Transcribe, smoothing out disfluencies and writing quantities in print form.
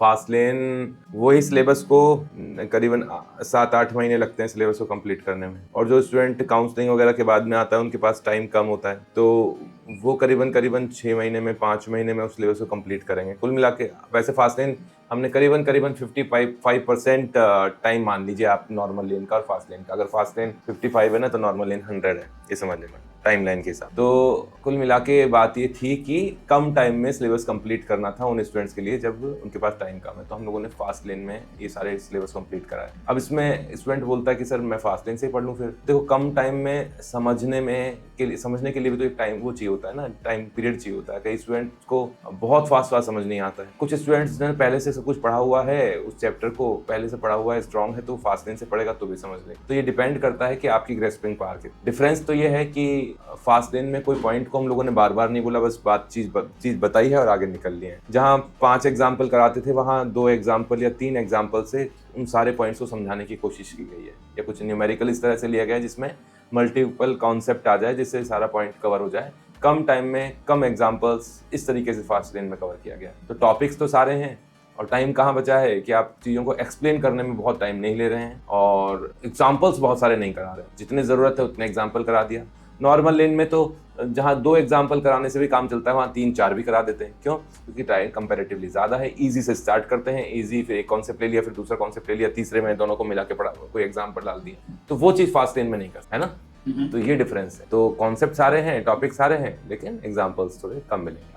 Fast lane वही syllabus को करीबन 7-8 महीने लगते हैं सिलेबस को कंप्लीट करने में, और जो स्टूडेंट काउंसलिंग वगैरह के बाद में आता है उनके पास टाइम कम होता है, तो वो करीबन 6 महीने में 5 महीने में उस सिलेबस को कंप्लीट करेंगे। कुल मिला के वैसे फास्ट लेन हमने करीबन 55% टाइम मान लीजिए आप नॉर्मल लेन का और फास्ट लेन का। अगर फास्ट लेन 55 है ना तो नॉर्मल लेन 100 है, ये समझ लेना टाइमलाइन के हिसाब। तो कुल मिला के बात ये थी कि कम टाइम में सिलेबस कंप्लीट करना था उन स्टूडेंट्स के लिए जब उनके पास टाइम कम है, तो हम लोगों ने फास्ट लेन में ये सारे सिलेबस कंप्लीट कराए। अब इसमें स्टूडेंट बोलता है कि सर मैं फास्ट लेन से ही पढ़ लूँ। फिर देखो कम टाइम में समझने के लिए भी तो एक टाइम वो चाहिए होता है ना, टाइम पीरियड चाहिए होता है। कई स्टूडेंट्स को बहुत फास्ट समझ नहीं आता है। कुछ स्टूडेंट्स ने पहले से सब कुछ पढ़ा हुआ है, उस चैप्टर को पहले से पढ़ा हुआ है, स्ट्रॉन्ग है, तो फास्ट लेन से पढ़ेगा तो भी समझ ले। तो ये डिपेंड करता है कि आपकी ग्रेस्पिंग पावर की। डिफरेंस तो ये है कि फास्ट लेन में कोई पॉइंट को हम लोगों ने बार बार नहीं बोला, बस चीज बताई है और आगे निकल लिए हैं। जहाँ 5 एग्जाम्पल कराते थे वहाँ 2 एग्जाम्पल या 3 एग्जाम्पल से उन सारे पॉइंट्स को समझाने की कोशिश की गई है, या कुछ न्यूमेरिकल इस तरह से लिया गया है जिसमें मल्टीपल कॉन्सेप्ट आ जाए, जिससे सारा पॉइंट कवर हो जाए कम टाइम में, कम एग्जाम्पल्स, इस तरीके से फास्ट लेन में कवर किया गया। तो टॉपिक्स तो सारे हैं और टाइम कहाँ बचा है कि आप चीज़ों को एक्सप्लेन करने में बहुत टाइम नहीं ले रहे हैं और एग्जाम्पल्स बहुत सारे नहीं करा रहे हैं। जितने ज़रूरत है उतने एग्जाम्पल करा दिया। नॉर्मल लेन में तो जहाँ 2 एग्जाम्पल कराने से भी काम चलता है वहाँ 3-4 भी करा देते हैं। क्यों? क्योंकि टाइम कंपैरेटिवली ज़्यादा है। ईजी से स्टार्ट करते हैं, ईजी, फिर एक कॉन्सेप्ट ले लिया, फिर दूसरा कॉन्सेप्ट ले लिया, तीसरे में दोनों को मिला के पढ़ा, कोई एग्जाम्पल डाल दिया। तो वो चीज़ फास्ट लेन में नहीं करता है ना। तो ये डिफरेंस है। तो कॉन्सेप्ट सारे हैं, टॉपिक सारे हैं, लेकिन एग्जाम्पल्स थोड़े कम मिलेंगे।